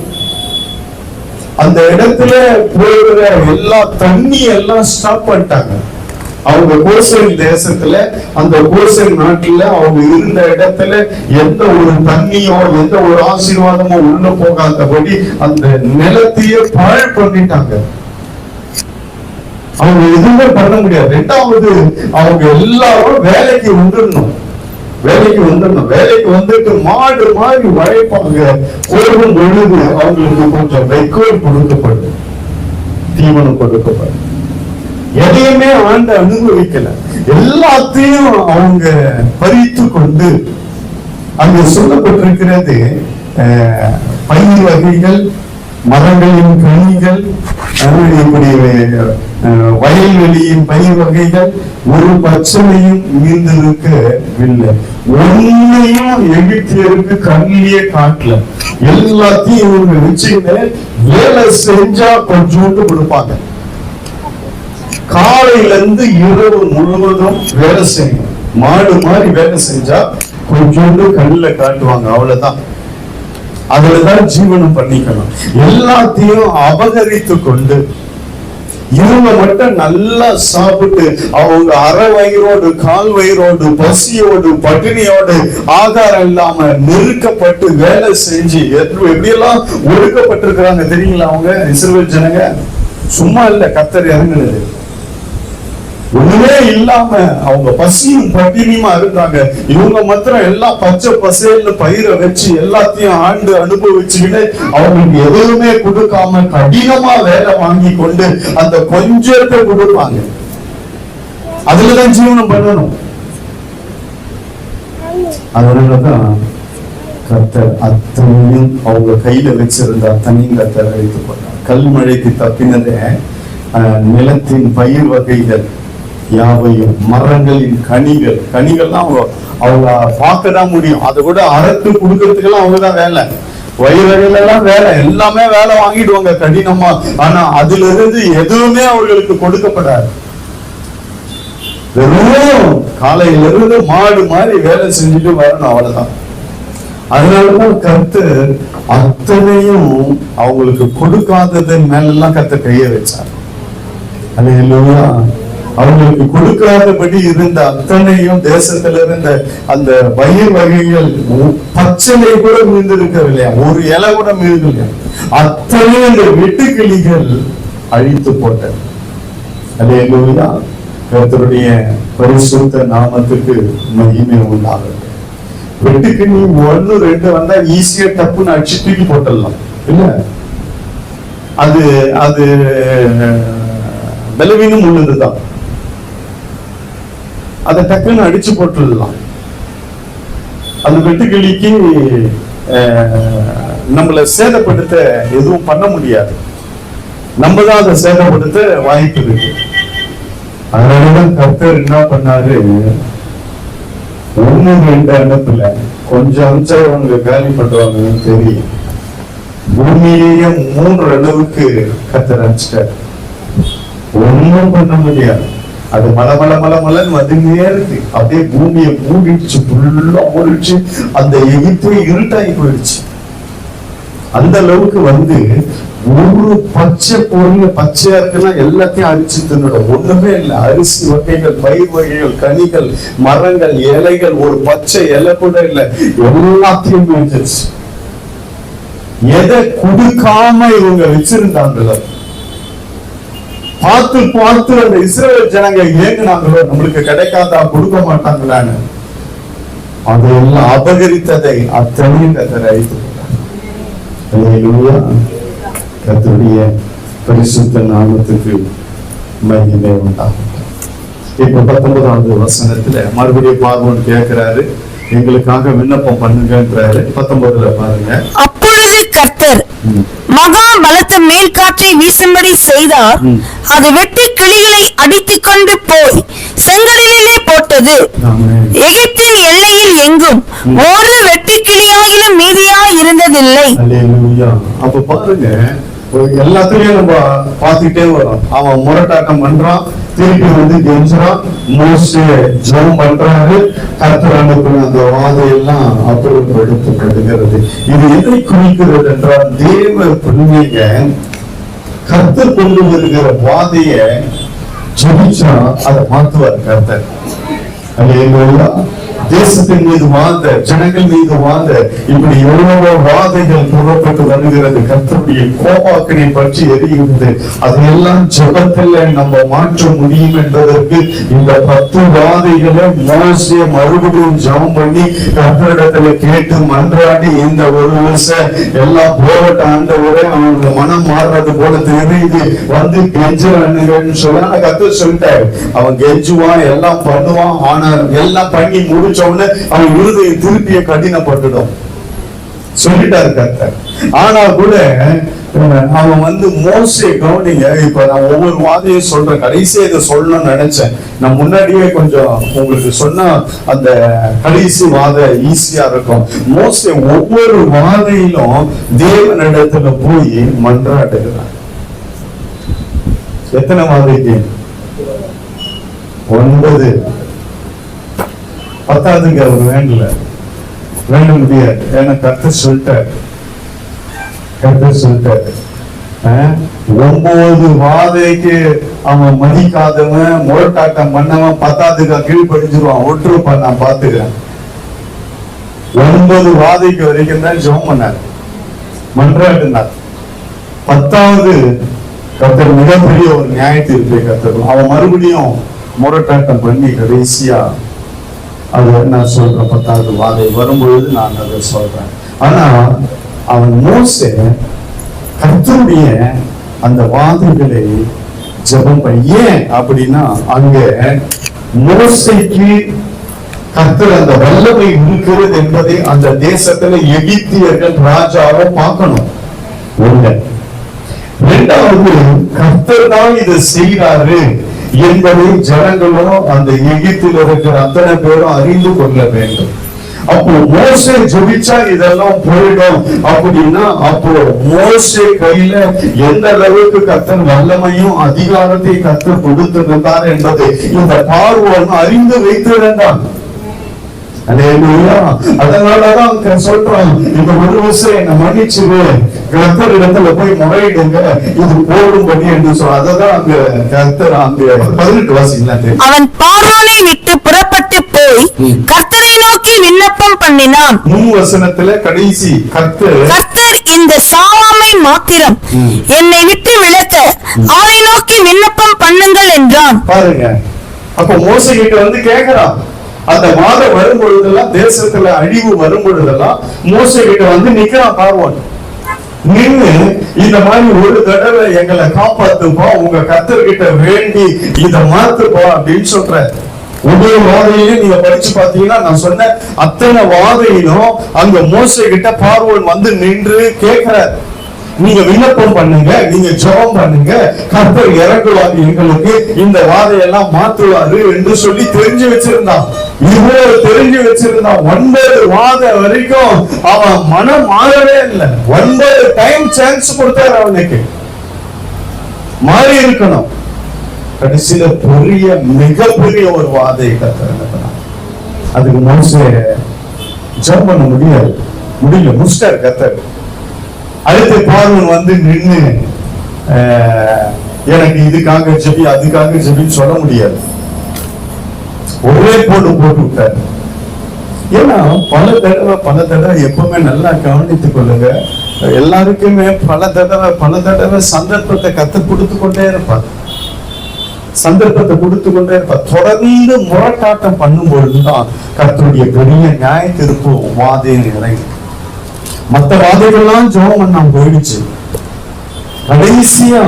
அந்த இடத்துல போகிற எல்லா தண்ணி எல்லாம் ஸ்டாப் பண்ணிட்டாங்க. அவங்க கோசேன் தேசத்துல, அந்த கோசேன் நாட்டுல அவங்க இருந்த இடத்துல எந்த ஒரு தண்ணியோ எந்த ஒரு ஆசீர்வாதமோ உள்ள போகாதபடி அந்த நிலத்தையே பாழ் பண்ணிட்டாங்க. அவங்க எதுவுமே பண்ண முடியாது. ரெண்டாவது, அவங்க எல்லாரும் வேலைக்கு வந்துடணும். வேலைக்கு வந்துட்டு மாடு மாதிரி உழைப்பாங்க. போகும் பொழுது அவங்களுக்கு கொஞ்சம் வைக்கோல் கொடுக்கப்படும், தீவனம் கொடுக்கப்படும். எதையுமே ஆண்டு அனுபவிக்கல, எல்லாத்தையும் அவங்க பறித்து கொண்டு, அங்க சொல்லப்பட்டிருக்கிறது பயிர் வகைகள், மரங்களின் கனிகள், இப்படி வயல்வெளியின் பயிர் வகைகள் ஒரு பச்சனையும் மீந்திருக்கவில்லை. ஒன்னையும் எகிப்தியருக்கு கண்ணிலேயே காட்டல. எல்லாத்தையும் இவங்க வச்சுக்கிட்டு வேலை செஞ்சா கொஞ்சோண்டு கொடுப்பாங்க. காலையில இருந்து இரவு முழுவதும் வேலை செய்யணும். மாடு மாதிரி வேலை செஞ்சா கொஞ்சோண்டு கண்ணுல காட்டுவாங்க, அவ்வளவுதான். அதுலதான் ஜீவனம் பண்ணிக்கணும். எல்லாத்தையும் அபகரித்து கொண்டு இவங்க மட்டும் நல்லா சாப்பிட்டு அவங்க அரை வயிறோடு, கால் வயிறோடு, பசியோடு, பட்டினியோடு, ஆகாரம் இல்லாம நெருக்கப்பட்டு வேலை செஞ்சு எப்படியெல்லாம் ஒடுக்கப்பட்டிருக்கிறாங்க தெரியுங்களா? அவங்க இஸ்ரவேல் ஜனங்க சும்மா இல்ல, கர்த்தர் இறங்குனது. ஒண்ணுமே இல்லாம அவங்க பசியும் பட்டினியுமா இருந்தாங்க. இவங்க மாத்திரம் எல்லாம் பச்சை பசேல்னு பயிரை வச்சு எல்லாத்தையும் ஆண்டு அனுபவிச்சுக்கிட்டு அவங்களுக்கு எதுவுமே கொடுக்காம கடினமா வேலை வாங்கி கொண்டு அந்த கொஞ்சத்தை கொடுப்பாங்க. அதுலதான் ஜீவனம் பண்ணணும். அதனாலதான் கர்த்தர் அத்தனையும் அவங்க கையில வச்சிருந்த அத்தனையும் கர்த்தர் அழைத்து போனார். கல்மழைக்கு தப்பினதே நிலத்தின் பயிர் வகைகள் யாவையும், மரங்களின் கனிகள்லாம் அவங்க பார்க்கதான் முடியும். அதை கூட அறுத்து கொடுக்கறதுக்கெல்லாம் அவங்கதான் வேலை. வயிறுகள் எல்லாம் வேலை, எல்லாமே வேலை வாங்கிடுவாங்க கடினமா. ஆனா அதுல இருந்து எதுவுமே அவர்களுக்கு கொடுக்கப்படாது. வெறும் காலையில இருந்து மாடு மாதிரி வேலை செஞ்சுட்டு வரணும், அவ்வளவுதான். அதனாலதான் கர்த்தர் அத்தனையும் அவங்களுக்கு கொடுக்காததன் மேலெல்லாம் கர்த்தர் கைய வச்சார். அல்லேலூயா. அவங்களுக்கு கொடுக்காதபடி இருந்த அத்தனையும் தேசத்துல இருந்த அந்த பயிர் வகைகள் பச்சளை கூட மீந்திருக்கவில்லையா, ஒரு இலை கூட மீழ்கலையா, அத்தனையும் இந்த வெட்டுக்கிளிகள் அழித்து போட்டது. அல்லேலூயா. கர்த்தருடைய பரிசுத்த நாமத்துக்கு மகிமை உண்டாகும். வெட்டுக்கிளி 1 2 வந்தா ஈஸியா டப்புன்னு அடிச்சு தூக்கி போட்டுடலாம் இல்ல? அது அது பலவீனம் உள்ளதுதான். அதை டக்குன்னு அடிச்சு போட்டுடலாம். அந்த வெட்டுக்கிளிக்கு நம்மளை சேதப்படுத்த எதுவும் பண்ண முடியாது. நம்ம தான் அதை சேதப்படுத்த வாய்ப்பு இருக்கு. அதனாலதான் கர்த்தர் என்ன பண்ணாரு, 1 2 அனுப்பல, கொஞ்சம் அம்சம் அவங்க காலி பண்றாங்கன்னு தெரியும். பூமியிலேயே 3 அளவுக்கு கர்த்தர் அனுப்பிச்சிட்டாரு. ஒன்னும் பண்ண முடியாது. அது மலன்னு வந்துட்டே இருக்கு. அப்படியே பூமியை மூடிடுச்சு, ஃபுல்லா மூடிடுச்சு. அந்த எகிப்தே இருட்டாகி போயிடுச்சு. அந்த அளவுக்கு வந்து ஒரு பச்சை பொருள் பச்சையா இருக்குன்னா எல்லாத்தையும் அரிச்சு தின்னுடும். ஒண்ணுமே இல்லை. அரிசி வகைகள், பயிர் வகைகள், கனிகள், மரங்கள், இலைகள், ஒரு பச்சை இலை கூட இல்லை. எல்லாத்தையும் வந்துருச்சு. எதை கொடுக்காம இவங்க வச்சிருந்தாங்களோ பார்த்து பார்த்து அந்த இஸ்ரவேல் ஜனங்க ஏங்குனாங்களோ, நம்மளுக்கு கிடைக்காதா, கொடுக்க மாட்டாங்களான்னு. அதையெல்லாம் அபகரித்ததை அத்தனையும் கர்த்தர் அழித்து போட்டார். கர்த்தருடைய பரிசுத்த நாமத்துக்கு மகிமை உண்டாகும். இப்ப 19வது வசனத்துல மறுபடியும் பார்வோன் கேட்கிறாரு, எங்களுக்காக விண்ணப்பம் பண்ணுங்கன்றாரு. 19ல பாருங்க. அப்பொழுது கர்த்தர் மகா பலத்த மேல் காற்றை வீசும்படி செய்தார். அது வெட்டு கிளிகளை அடித்துக் கொண்டு போய் செங்கடலிலே போட்டது. எகிப்தின் எல்லையில் எங்கும் ஒரு வெட்டு கிளியாயிலும் மீதியாய் இருந்ததில்லை. அப்ப பாருங்க, எல்லாத்துலயும் நம்ம பார்த்துட்டே வரோம். அவன் முரட்டாட்டம் பண்றான், திருப்பி வந்து கெஞ்சுறான், மோசே ஜெபம் பண்றாரு, கர்த்தர் அனுப்புன அந்த வாதையெல்லாம் அப்புறப்படுத்தப்படுகிறது. இது எதை குறிக்கிறது என்றால், தேவ பிள்ளைங்க கர்த்தர் கொண்டு வருகிற வாதைய ஜெபிச்சா அதை மாத்துவார் கர்த்தர். அல்லேலூயா. தேசத்தின் மீது வாத, ஜனங்கள் மீது வாத, இப்படி எவ்வளவோ வாதைகள் புறப்பட்டு வருகிறது. கர்த்தருடைய கோபாக்கினை பற்றி எரிகிறது. அதையெல்லாம் ஜெபத்துல நம்ம மாற்ற முடியும் என்பதற்கு இந்த 10 வாதைகளை மோசே மறுபடியும் ஜெபம் பண்ணி கர்த்தரிடத்துல கேட்டு மன்றாடி, இந்த ஒரு வருஷம் எல்லாம் போகட்ட ஆண்டவரே, அவங்க மனம் மாறுறது போல தெரியுது, வந்து கெஞ்சுறானுங்கன்னு சொல்ல கர்த்தர் சொல்லிட்டாரு. அவன் கெஞ்சுவான், எல்லாம் பண்ணுவான். ஆனா எல்லாம் பண்ணி முடிச்ச உடனே அவன் இருதயம் திருப்பிய கடினப்பட்டுடும் சொல்லிட்டாரு கர்த்தர். ஆனா கூட அவன் வந்து மோசே கவனிங்க. இப்ப நான் ஒவ்வொரு வாதையும் சொல்றேன், கடைசியா இதை சொல்லணும்னு நினைச்சேன். நான் முன்னாடியே கொஞ்சம் உங்களுக்கு சொன்னா அந்த கடைசி வாதை ஈஸியா இருக்கும். மோசே ஒவ்வொரு வாதையிலும் தேவனிடத்துல போய் மன்றாடுகிறான். எத்தனை வாதைக்கு? 9. 10க்கு அவர் வேண்ட முடியாது. ஏன்னா கர்த்தர் சொல்லிட்டார். 9 வாதைக்கு அவன் மதிக்காதவன், முரட்டாட்டம் பண்ணவன் 10க்கு கீழ்படிஞ்சிருவான். ஒற்றுப்பான், நான் பாத்துக்கிறேன். 9 வாதைக்கு வரைக்கும் தான் ஜெபம் பண்ணார், மன்றாடினார். 10வது கர்த்தர் மிகப்பெரிய ஒரு நியாய தீர்ப்பை கர்த்தர். அவன் மறுபடியும் முரட்டாட்டம் பண்ணி கடைசியா அது நான் சொல்றேன். 10வது வாதை வரும்பொழுது நான் அதை சொல்றேன். ஆனா அவன் மோசே கர்த்தருடைய அந்த வாதைகளை ஜெபம் பண்ண. ஏன் அப்படின்னா அங்க மோசேக்கு கர்த்தர் அந்த வல்லமை இருக்கிறது என்பதை அந்த தேசத்துல எகிப்தியர்கள் ராஜாவை பார்க்கணும். ஒண்ணு. 2வது, கர்த்தர் தான் இதை செய்கிறாரு என்பதை ஜனங்களும் அந்த எகிப்தில் இருக்கிற அத்தனை பேரும் அறிந்து கொள்ள வேண்டும். அப்போ மோசே ஜெபிச்சா இதெல்லாம் போயிடும் அப்படின்னா, அப்போ மோசே கையில எந்த அளவுக்கு கர்த்தர் வல்லமையும் அதிகாரத்தை கர்த்தர் கொடுத்திருந்தார் என்பதை இந்த பார்வோன் அறிந்து வைத்திருந்தான். அதனாலதான் சொல்றான், இந்த ஒரு வருஷம் என்ன மன்னிச்சுது, கர்த்தர் இடத்துல போய் முறையிடுங்க, இது போடும்படி என்று சொல்ல. அததான் அங்க கர்த்தர் அங்க 18 வாசிக்கலாம். அவன் பார்வோனை விட்டு புறப்பட்டு போய் கர்த்தரை நோக்கி விண்ணப்பம் பண்ணினான். 3 வசனத்துல கடைசி கர்த்தர் இந்த சாவாமை மாத்திரம் என்னை விட்டு விலக்க அவரை நோக்கி விண்ணப்பம் பண்ணுங்கள் என்றான். பாருங்க, அப்ப மோசே கிட்ட வந்து கேக்குறான். அந்த வாதம் வரும் பொழுதெல்லாம், தேசத்துல அழிவு வரும் பொழுதெல்லாம் மோசே கிட்ட வந்து நிக்கிறான் பார்வோன். நின்னு இந்த மாதிரி ஒரு தடவை எங்களை காப்பாத்துப்பா, உங்க கர்த்தர்கிட்ட வேண்டி இத மாத்துப்பா அப்படின்னு சொல்ற. ஒவ்வொரு வாதையிலும் நீங்க படிச்சு பாத்தீங்கன்னா, நான் சொன்ன அத்தனை வாதையிலும் அங்க மோசே கிட்ட பார்வோன் வந்து நின்று கேட்கிறார். நீங்க விண்ணப்பம் பண்ணுங்க, நீங்க ஜெபம் பண்ணுங்க, கர்த்தர் இறங்குவார், எங்களுக்கு இந்த வாதையெல்லாம் மாத்துவாரு என்று சொல்லி தெரிஞ்சு வச்சிருந்தான். இவ்வளவு தெரிஞ்சு வச்சிருந்தான். 9 வாதை வரைக்கும் அவன் மனம் மாறவே இல்லை. 9 டைம் சான்ஸ் கொடுத்தாரு அவனுக்கு, மாறி இருக்கணும். கடைசியில பெரிய மிகப்பெரிய ஒரு வாதை கர்த்தர். அதுக்கு மோசே ஜெபம் பண்ண முடியல, முடிச்சிட்டார் கர்த்தர். அடுத்த பார்வன் வந்து நின்று எனக்கு இதுக்காக ஜெபி அதுக்காக ஜெபின்னு சொல்ல முடியாது. ஒரே போட்டு விட்டார். ஏன்னா பல தடவை எப்பவுமே நல்லா கவனித்துக் கொள்ளுங்க. எல்லாருக்குமே பல தடவை சந்தர்ப்பத்தை கத்து கொடுத்து கொண்டே இருப்பார். தொடர்ந்து முரட்டாட்டம் பண்ணும் பொழுதுதான் கர்த்தருடைய பெரிய நியாய தீர்ப்பு வாதையில் இறங்கி. மற்ற வாதைகள்லாம் ஜெபம் பண்ண போயிடுச்சு. கடைசியா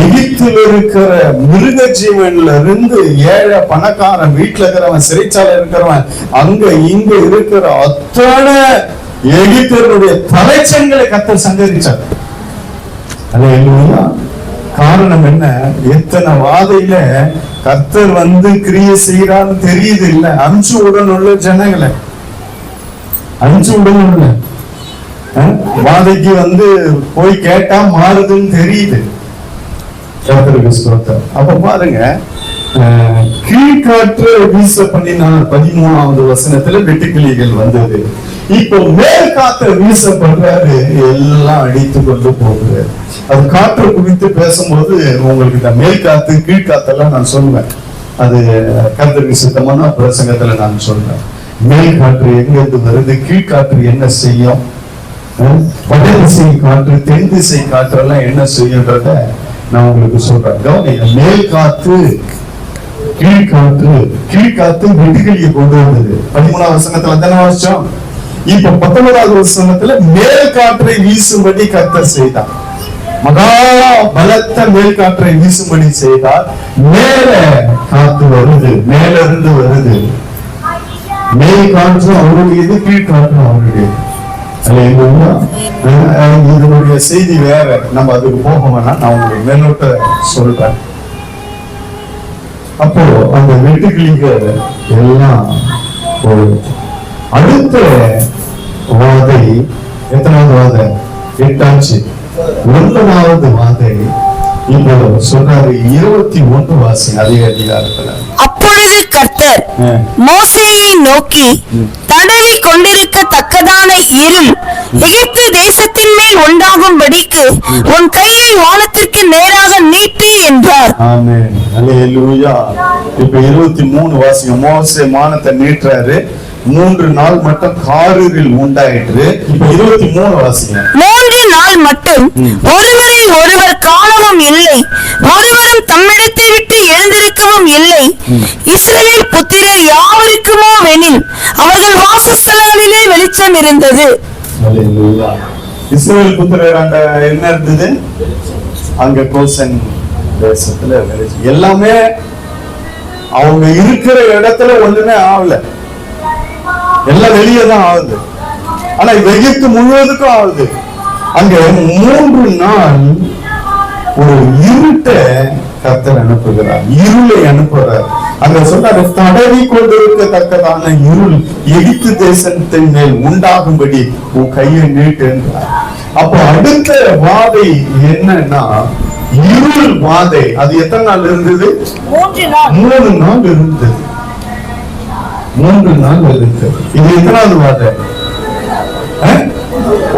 எகிப்தில் இருக்கிற மிருக ஜீவன்ல இருந்து ஏழை பணக்காரன், வீட்டுல இருக்கிறவன், சிறைச்சாலை இருக்கிறவன், அங்க இங்க இருக்கிற அத்தனை எகிப்தியருடைய தலைச்சங்களை கர்த்தர் சங்கரிச்சார். அல்லேலூயா. காரணம் என்ன? எத்தனை வாதையில கர்த்தர் வந்து கிரியை செய்யறான்னு தெரியுது இல்ல. 5 உடனுள்ள ஜனங்களை, 5 உடனுள்ள வாதைக்கு வந்து போய் கேட்டா மாறுதுன்னு தெரியுது. அப்ப பாருங்க, கீழ்காற்று வீச பண்ணினார். 13வது வசனத்துல வெட்டுக்கிளிகள் வந்தது. இப்போ மேல் காற்றை வீசப்படுறாரு, எல்லாம் அடித்து கொண்டு போகுது. அது காற்றை குறித்து பேசும்போது உங்களுக்கு இந்த மேல் காத்து கீழ்காத்தெல்லாம் நான் சொல்லுவேன். அது கர்த்தருக்கு சித்தமான பிரசங்கத்துல நான் சொல்றேன். மேல் காற்று எங்கிருந்து வருது, கீழ்காற்று என்ன செய்யும், வடதிசை காற்று தென் திசை காற்று எல்லாம் என்ன செய்யுன்றத நான் உங்களுக்கு சொல்றேன். கவனிங்க, மேல் காத்து கீழ்காற்று. கீழ்காத்து வெட்டுக்கிளியை கொண்டு வந்தது 13ஆம் வசனத்துல தானே வாசிச்சோம். இப்ப 19ஆவது வசனத்துல மேல் காற்றை வீசும்படி கர்த்தர் செய்தார். மகா பலத்த மேல் காற்றை வீசும்படி செய்தார். மேல காத்து வருது, மேல இருந்து வருது. மேல் காற்று அவருடையது, கீழ்காற்று அவருடையது. இதனுடைய செய்தி வேற, நம்ம அதுக்கு போக வேணாம். நான் உங்களுக்கு மேலோட்ட சொல்றேன். அப்போ அந்த வெட்டுக்கிளிகள் எல்லாம் அடுத்த வாதை, எத்தனாவது வாதை, 8ஆச்சு. 9வது வாதை இப்போ சொல்றாரு. 21 வாசி அதே அதிகாரத்துல. அப்பொழுது கர்த்தர் மோசேயை நோக்கி, தடவி கொண்டிருக்கத்தக்கதான இருள் எகிப்து தேசத்தின் மேல் உண்டாகும்படிக்கு உன் கையை வானத்திற்கு நேராக நீட்டு என்றார். ஆமென், அல்லேலூயா. இப்ப 23 வாசிங்க. மோசே வானத்தை நீட்டுறாரு. 3 நாள் மட்டும் காரில் உண்டாயிற்று. இப்ப 23 வாசிங்க. 3 நாள் மட்டும் ஒருவரை ஒருவர் காணவும் இல்லை, ஒருவரும் தம்மிடத்தை விட்டு எழுந்திருக்கவும் இல்லை. இஸ்ரவேல் புத்திரர் யாவருக்குமோ வெனில் அவர்கள் வாசஸ்தலங்களிலே வெளிச்சம் இருந்தது. அல்லேலூயா. இஸ்ரவேல் புத்திரர் அங்க என்ன இருந்தது? அங்க கோசன் தேசத்துல வெளிச்சம். எல்லாமே அவங்க இருக்கிற இடத்துல ஒண்ணுமே ஆகல, எல்லாம் வெளியே தான் ஆகுது. ஆனா எகிப்து முழுவதுக்கும் ஆகுது. அங்க 3 நாள் ஒரு இருட்டை கர்த்தர் அனுப்புகிறார், இருளை அனுப்புகிறார். அங்க சொல்றாரு, தடவி கொண்டிருக்கத்தக்கதான இருள் எகிப்து தேசத்தின் மேல் உண்டாகும்படி உன் கையை நீட்டு என்றார். அப்ப அடுத்த வாதை என்னன்னா இருள் வாதை. அது எத்தனை நாள் இருந்தது? 3 நாள் இருந்தது. 3 நாள் இருக்கு. இது எத்தனாவது வாதை?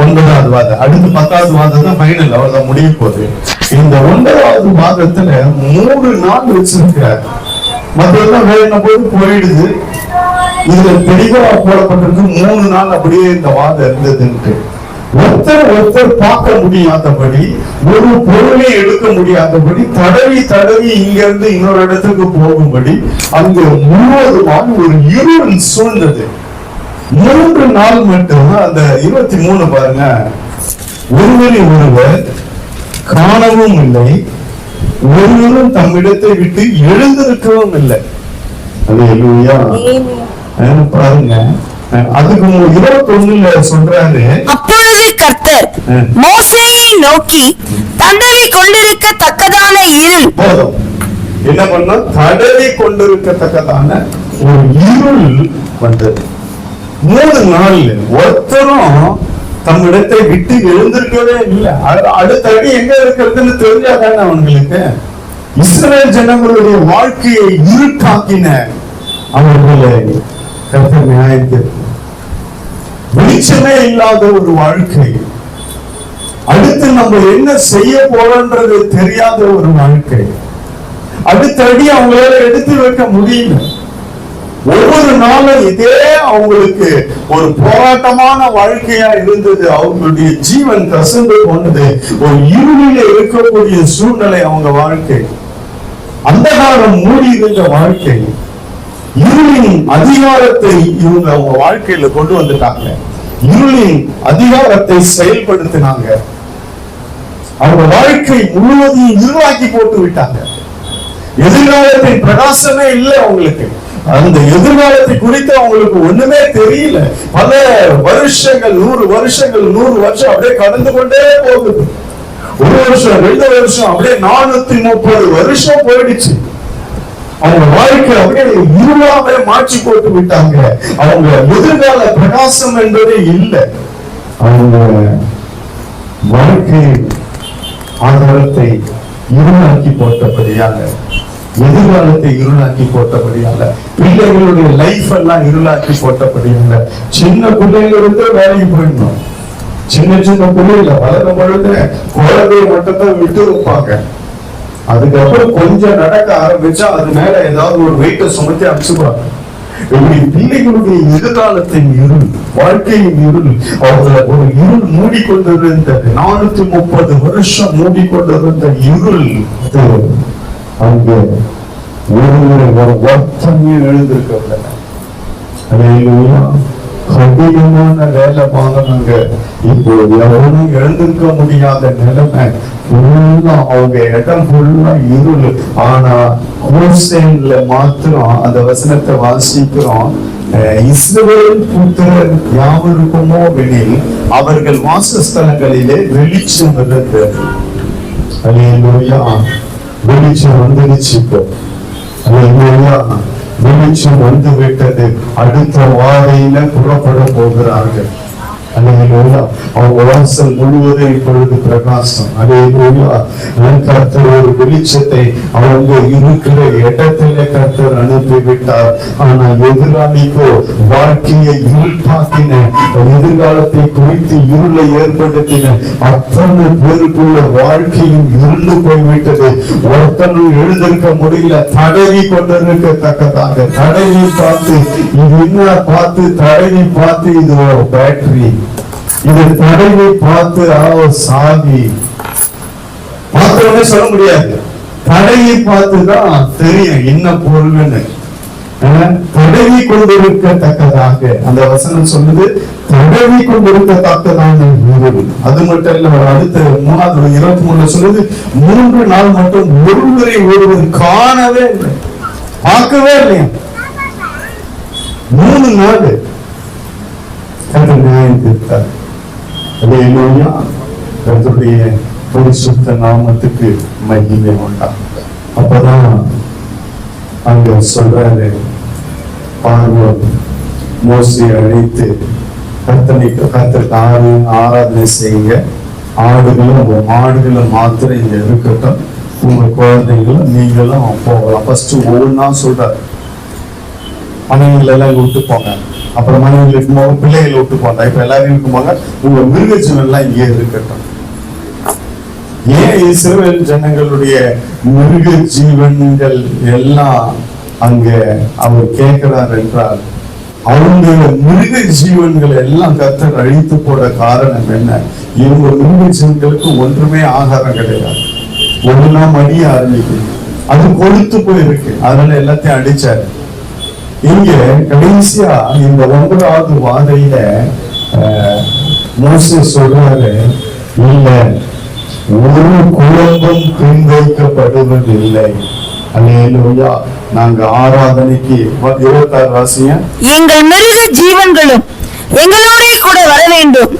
9வது வாதை. அடுத்து 10வது வாதம் தான் ஃபைனல், அவ்வளவுதான் முடிய போகுது. இந்த 9வது வாதத்துல 3 நாள் வச்சிருக்கிறார். மற்றெல்லாம் வேற போது போயிடுது. இதுல தெளிவா போடப்பட்டிருக்கு 3 நாள் அப்படியே இந்த வாதம் இருந்ததுன்ட்டு. ஒருத்தர் பார்க்க முடியாதபடி, ஒரு பொருளை எடுக்க முடியாதபடி, தடவி தடவி இங்க இருந்து இன்னொரு இடத்துக்கு போகும்படி அங்க முழுவதுமான ஒரு இருள் சூழ்ந்தது. 3 நாள் மட்டும். அந்த 23 பாருங்க. ஒருவரை ஒருவர் காணவும் இல்லை, ஒருவரும் தம்மிடத்தை விட்டு எழுந்திருக்கவும் இல்லை. அல்லேலூயா. பாருங்க, அதுக்கு 21ல சொல்றாரு, அப்பொழுது கர்த்தர் மோசேயை நோக்கி, தடவி கொண்டிருக்கத்தக்கதான இருள். போதும். என்ன பண்ண? தடவி கொண்டிருக்கத்தக்கதான ஒரு இருள் வந்தது. 3 நாள் ஒருத்தரும் தம்மிடத்தை விட்டு எழுந்திருக்கவே இல்லை. அடுத்த அடி எங்க இருக்கிறதுன்னு தெரிஞ்சாதானே அவங்களுக்கு. இஸ்ரவேல் ஜனங்களுடைய வாழ்க்கையை இருட்டாக்கின அவர்களை கர்த்தர் நியாயம். வெளிச்சமே இல்லாத ஒரு வாழ்க்கை, அடுத்து நம்ம என்ன செய்ய போறோன்றது தெரியாத ஒரு வாழ்க்கை. அடுத்த அடி அவங்களால எடுத்து வைக்க முடியல. ஒவ்வொரு நாளும் இதே அவங்களுக்கு ஒரு போராட்டமான வாழ்க்கையா இருந்தது. அவங்களுடைய ஜீவன் கசந்து போனது. ஒரு இருளில இருக்கக்கூடிய சூழ்நிலை அவங்க வாழ்க்கை. அந்தகாரம் மூடி இருந்த வாழ்க்கை. இருளின் அதிகாரத்தை இவங்க அவங்க வாழ்க்கையில கொண்டு வந்துட்டாங்க. இருளின் அதிகாரத்தை செயல்படுத்தினாங்க. அவங்க வாழ்க்கை முழுவதையும் இருளாக்கி போட்டு விட்டாங்க. எதிர்காலத்தின் பிரகாசமே இல்லை அவங்களுக்கு. அந்த எதிர்காலத்தை குறித்து அவங்களுக்கு ஒண்ணுமே தெரியல. பல வருஷங்கள், 100 வருஷங்கள், 100 வருஷம் அப்படியே கடந்து கொண்டே போகுது. 1 வருஷம், 2 வருஷம், அப்படியே 430 வருஷம் போயிடுச்சு. அவங்க வாழ்க்கை அப்படியே இருளாவே மாற்றி போட்டு விட்டாங்க. அவங்க எதிர்கால பிரகாசம் என்பதே இல்லை. அவங்க வாழ்க்கை ஆதாரத்தை இருளாக்கி போட்டபடியாக எதிர்காலத்தை இருளாக்கி போட்டபடியால, பிள்ளைகளுடைய லைஃப் எல்லாம் இருளாக்கி போட்டபடியால, சின்ன பிள்ளைகள் வந்து வேலைக்கு போயிடணும். சின்ன சின்ன பிள்ளைல வளரும் பொழுது குழந்தைய மட்டும் தான் விட்டு வைப்பாங்க. அதுக்கப்புறம் கொஞ்சம் நடக்க ஆரம்பிச்சா அது மேல ஏதாவது ஒரு வெயிட்ட சுமத்தி அனுப்பிச்சுப்பாங்க. இப்படி பிள்ளைகளுடைய எதிர்காலத்தின் இருள், வாழ்க்கையின் இருள், அவர்களை ஒரு இருள் மூடிக்கொண்டிருந்தது. 430 வருஷம் மூடிக்கொண்டிருந்த இருள் அங்க ஒரு வருத்தமே எழுந்திருக்கவில்லை. கடினமான வேலை வாங்கினாங்க. இப்போ எவனும் எழுந்திருக்க முடியாத நிலைமை. அவங்க இடம் ஃபுல்லா இருள். ஆனா ஹோசேன்ல மாத்திரம் அந்த வசனத்தை வாசிக்கிறோம். இஸ்ரவேல் புத்திரர் யாவருக்குமோ எனில் அவர்கள் வாசஸ்தலங்களிலே வெளிச்சம் இருந்தது. அல்லேலூயா. வெளிச்சம் வந்துடுச்சு. இப்போ அல்லேலூயா, வெளிச்சம் வந்து விட்டது. அடுத்த வாரையில புறப்பட போகிறார்கள். அல்லேலூயா. அவங்க வாசல் முழுவதும் இப்பொழுது பிரகாசம். அல்லேலூயா. கர்த்தர் ஒரு வெளிச்சத்தை அவங்க இருக்கிற இடத்துல கர்த்தர் அனுப்பிவிட்டார். ஆனா எதிராளிக்கோ வாழ்க்கையை இருட்டாக்கின, எதிர்காலத்தை குறித்து இருளை ஏற்படுத்தின அத்தனை பேருக்குள்ள வாழ்க்கையும் இருண்டு போய்விட்டது. ஒருத்தனும் எழுந்திருக்க முடியல. தடவி கொண்டிருக்கத்தக்கதாக தடவி பார்த்து, இது என்ன பார்த்து தடவி பார்த்து, இது ஒரு பேட்டரி, இது தடவி பார்த்து சாவி பார்த்தோன்னே சொல்ல முடியாது. தடவி பார்த்துதான் தெரியும் என்ன பொருள்னு. தடவி கொண்டிருக்கத்தக்கதாக அந்த வசனம் சொல்லுது. தடவி கொண்டிருக்கத்தக்கதான இருள். அது மட்டும் இல்ல, அடுத்த 3வது 23 சொல்லுது, 3 நாள் மட்டும் ஒருவரை ஒருவர் காணவே இல்லை, பார்க்கவே இல்லையா. 3 நாள் நியாயம் தீர்த்தார். அல்லேலூயா. கர்த்தருடைய பரிசுத்த நாமத்துக்கு மகிமை உண்டாகும். அப்பதான் அங்க சொல்றாரு, பார்வோன் மோசேயை அழைத்து கர்த்தருக்கு ஆராதனை செய்யுங்க, ஆடுகளும் மாடுகளும் மாத்திரம் இங்க இருக்கட்டும், உங்க குழந்தைகளும் நீங்களும் போகலாம். ஃபர்ஸ்ட் ஒவ்வொன்னா சொல்றாரு. மனைவிகள் எல்லாம் விட்டு போங்க, அப்புறம் மனைவிகள் இருக்கும்போது பிள்ளைகளை விட்டு போங்க, இப்ப எல்லாரும் இருக்கும்போது உங்க மிருகஜீவன் எல்லாம் இங்கே இருக்கட்டும். ஏன் இஸ்ரவேல் ஜனங்களுடைய மிருக ஜீவன்கள் எல்லாம் அங்க அவர் கேட்கிறார் என்றால், அவங்க மிருக ஜீவன்களை எல்லாம் கர்த்தர் அழித்து போட காரணம் என்ன? இவங்க மிருக ஜீவன்களுக்கு ஒன்றுமே ஆகாரம் கிடையாது. ஒண்ணுனா மடிய ஆரம்பிக்கும், அது கொழுத்து போயிருக்கு, அதனால எல்லாத்தையும் அடிச்சாரு. இங்க கடைசியா இந்த 9வது வாதையில மோசே சொல்றாரு, இல்ல ஒரு குழம்பும் பின் வைக்கப்படுவதில்லை. அல்லேலூயா. நாங்க ஆராதனைக்கு 26 வாசிங்க. எங்கள் மிருக ஜீவன்களும் எங்களோட கூட வர வேண்டும்,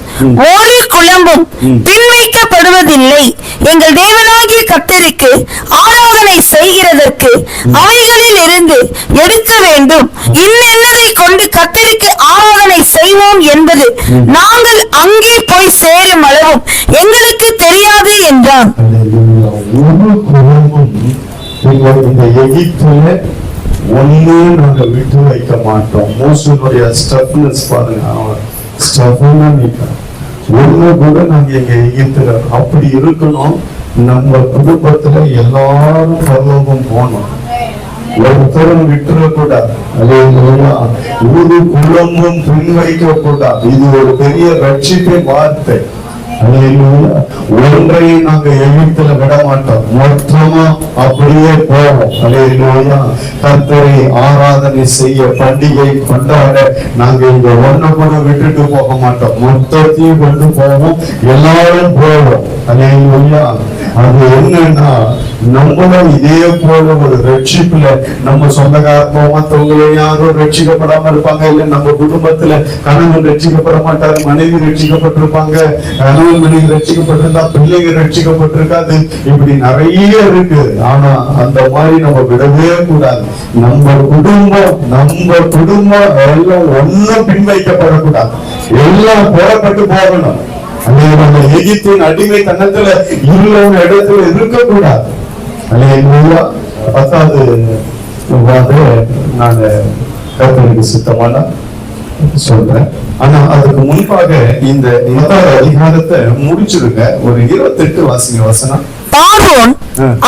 ஒரு குழம்பும் பின் வைக்கப்படுவதில்லை. எங்கள் தேவனாகிய கர்த்தருக்கு ஆராதனை செய்கிறதற்கு அவைகளில் இருந்து எடுக்க வேண்டும். இன்னென்னதை கொண்டு கர்த்தருக்கு ஆராதனை செய்வோம் என்பது நாங்கள் அங்கே போய் சேரும் அளவும் எங்களுக்கு தெரியாது என்றான். ஒரு குழம்பும் இந்த எகிப்துல ஒண்ணு நாங்க விட்டு வைக்க மாட்டோம். மோசனுடைய ஸ்டஃப்னஸ் பாருங்க, ஒண்ணு கூட நாங்க எங்க எகிப்துல அப்படி இருக்கணும். நம்ம குடும்பத்துல எல்லாரும் பரலோகம் போனோம், ஒருத்தரும் விட்டுறக்கூடாது. அல்லேலூயா. ஒரு குழம்பும் பின் வைக்க கூடாது. இது ஒரு பெரிய ரட்சிப்பின் வார்த்தை. அல்லேலூயா. ஒன்றையும் நாங்க எகிப்துல விட மாட்டோம், மொத்தமா அப்படியே போவோம். அல்லேலூயா. கர்த்தரை ஆராதனை செய்ய, பண்டிகை கொண்டாட நாங்க இங்க ஒன்ன கூட விட்டுட்டு போக மாட்டோம், மொத்தத்தையும் கொண்டு போவோம், எல்லாரும் போவோம். அல்லேலூயா. அது என்னன்னா, நம்மளும் இதே போல ஒரு ரட்சிப்புல நம்ம சொந்தக்காரங்க மற்றவங்க யாரும் ரட்சிக்கப்படாம இருப்பாங்க. இல்ல நம்ம குடும்பத்துல கணவன் ரட்சிக்கப்பட மாட்டாரு, மனைவி ரட்சிக்கப்பட்டிருப்பாங்க, கணவன் மனைவி ரட்சிக்கப்பட்டிருந்தா பிள்ளைங்க ரட்சிக்கப்பட்டிருக்காது. இப்படி நிறைய இருக்கு. ஆனா அந்த மாதிரி நம்ம விடவே கூடாது. நம்ம குடும்பம் எல்லாம் ஒன்னும் பின்வைக்கப்படக்கூடாது, எல்லாம் போடப்பட்டு போகணும். எகிப்தின் அடிமை தன்னத்துல இருள இடத்துல இருக்கக்கூடாது. அல்லேலூயா. பத்தாவது நான் கர்த்தருக்கு சித்தமான சொல்றேன். ஆனா அதுக்கு முன்பாக இந்த 8வது அதிகாரத்தை முடிச்சிருங்க. ஒரு 28 வாசிங்க வசனம். பார்வோன்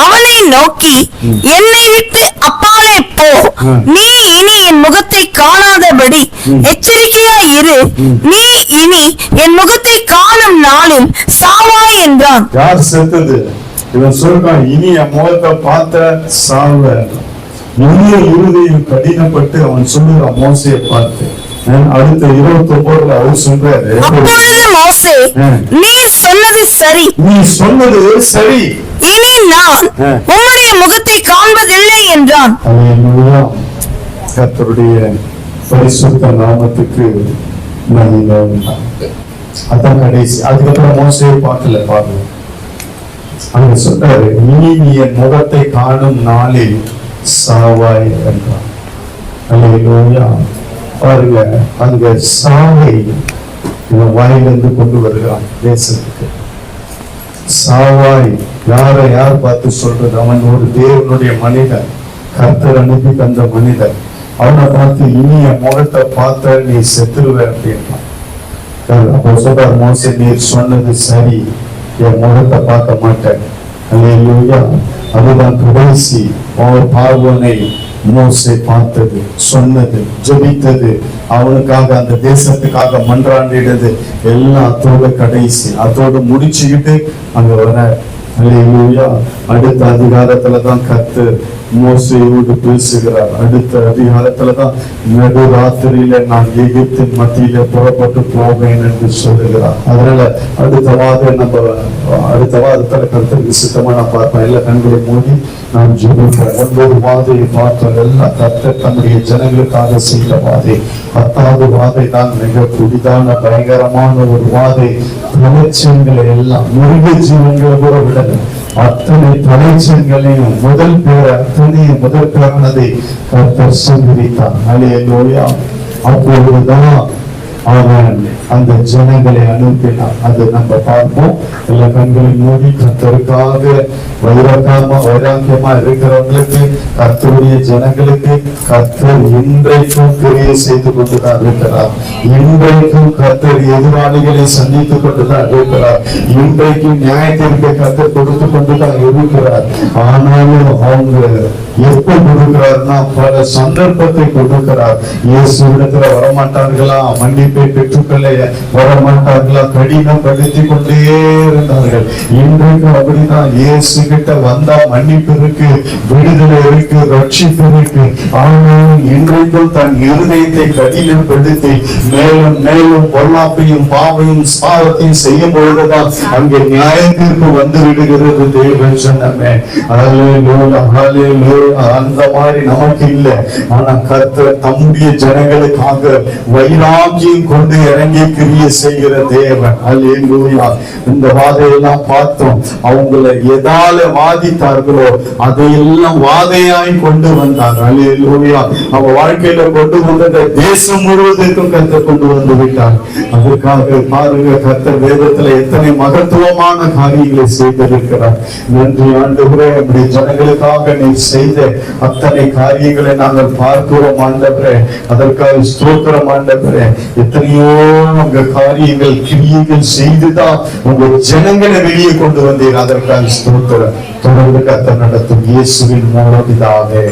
அவனை நோக்கி, என்னை விட்டு அப்பாலே போ, நீ இனி என் முகத்தை காணாதபடி எச்சரிக்கையாய் இரு, நீ இனி என் முகத்தை காணும் நாளில் சாவாய் என்றான். யார் செத்தது? இவன் சொல்றான், இனி என் முகத்தை பார்த்த சாவ. இனிய இருதயம் கடினப்பட்டு அவன் சொல்லுறான் மோசையை பார்த்து. அடுத்த 29 அவர் சொல்றாரு, அப்பொழுது மோசே, நீ சொன்னது சரி, நீ சொன்னது சரி, இனி நான் உம்முடைய முகத்தை காண்பதில்லை என்றான். கர்த்தருடைய பரிசுத்த நாமத்துக்கு மகிமை உண்டாகட்டும். அதான் கடைசி. அதுக்கப்புறம் மோசையை பார்க்கல பாருங்க. அங்க சொல்றாரு, இனி நீ என் முகத்தை காணும் நாளில் சாவாய் என்றான். அல்லேலூயா. பாருங்க, அங்க சாவை இவன் வாயிலிருந்து கொண்டு வருகிறான் தேசத்துக்கு. சாவாய் யார் பார்த்து சொல்றது? அவன் ஒரு தேவனுடைய மனிதன், கர்த்தர் அனுப்பி தந்த மனிதன். அவனை பார்த்து இனி என் முகத்தை பார்த்த நீ செத்துருவ அப்படின்னா. அப்போ சொல்றார் மோசே, நீர் சொன்னது சரி, என் முகத்தை பார்க்க மாட்டேன். அல்லேலூயா. அதுதான் கடைசி பார்வோனை மோசே பார்த்தது, சொன்னது, ஜெபித்தது, அவனுக்காக அந்த தேசத்துக்காக மன்றாடினது எல்லாம் அதோட கடைசி. அதோட முடிச்சுக்கிட்டு அங்க வர. அல்லேலூயா. அடுத்த அதிகாரத்துலதான் கர்த்தர் மோசேயோடு பேசுகிறார். அடுத்த அதிகாரத்துலதான் நடுராத்திரியில நான் எகிப்தின் மத்தியில புறப்பட்டு போவேன் என்று சொல்லுகிறார். அதனால அடுத்த வாரத்துல கர்த்தருக்கு சித்தமா நான் பார்ப்பேன். எல்லா கண்களை மூடி நான் ஜெபிப்பேன். 9 வாதையை பார்த்தோம். எல்லாம் கர்த்தர் தன்னுடைய ஜனங்களுக்காக செய்த வாதை. 10வது வாதை தான் மிக புதிதான பயங்கரமான ஒரு வாதை. தலைச்சங்களை எல்லாம் மிருக ஜீவன்களை கூட விட அத்தனை தலைச்சங்களையும் முதல் பேரானதை கர்த்தர் சங்கரித்தார். அல்லேலூயா. அப்பொழுதுதான் அவன் அந்த ஜனங்களை அனுப்பினான். அது நம்ம பார்ப்போம். எல்லா கண்களையும் மூடி கர்த்தருக்காக வைராக்கியமா இருக்கிறவங்களுக்கு, கர்த்தருடைய ஜனங்களுக்கு கர்த்தர் இன்றைக்கும் கிரியை செய்து கொண்டுதான் இருக்கிறார். இன்றைக்கும் கர்த்தர் எதிராளிகளை சந்தித்துக் கொண்டுதான் இருக்கிறார். இன்றைக்கும் நியாயத்திற்கு கர்த்தர் கொடுத்து கொண்டுதான் இருக்கிறார். ஆனாலும் அவங்க எப்ப கொடுக்கிறார்னா பல சந்தர்ப்பத்தை கொடுக்கிறார். இயேசு இடத்துல வரமாட்டார்களா, மன்னிப்பை பெற்றுக்கொள்ள வரமாட்டார்களா, கடினப்படுத்தி கொண்டே இருந்தார்கள். இன்றைக்கு அப்படிதான். இயேசு கிட்ட வந்தா மன்னிப்பு இருக்கு, விடுதலை இருக்கு, ரட்சிப்பு இருக்கு. ஆனாலும் இன்றைக்கும் தன் இருதயத்தை கடினப்படுத்தி மேலும் மேலும் பொல்லாப்பையும் பாவையும் சாபத்தையும் செய்யும் பொழுதுதான் அங்கே நியாயத்திற்கு வந்து விடுகிறது தேவன் சொன்னமே. அந்த மாதிரி நமக்கு இல்லை. ஆனா கர்த்தர் தம்முடைய ஜனங்களுக்காக வைராக்கியம் கொண்டு இறங்கி கிரியை செய்கிற தேவன். அல்லேலூயா. இந்த வாதையெல்லாம் பார்த்தோம். அவங்களை எதால வாதித்தார்களோ அதையெல்லாம் வாதையாய் கொண்டு வந்தார். அல்லேலூயா. அவ வாழ்க்கையில கொண்டு வந்ததை தேசம் முழுவதற்கும் கர்த்தர் கொண்டு வந்து விட்டார். அதற்காக பாருங்க, கர்த்தர் வேதத்துல எத்தனை மகத்துவமான காரியங்களை செய்திருக்கிறார். நன்றி ஆண்டவரே, நம்முடைய ஜனங்களுக்காக நீ செய்த அத்தனை காரியங்களை நாங்கள் பார்க்கிறோம் ஆண்டவரே. அதற்காக ஸ்தோத்திரம் ஆண்டவரே. எத்தனையோ உங்க காரியங்கள் கிரியைகள் செய்துதான் உங்க ஜனங்களை வெளியே கொண்டு வந்தீர். அதற்காக ஸ்தோத்திரம். தொடர்ந்து கர்த்தர் நடத்தும் இயேசுவின் மூலம் பிதாவே.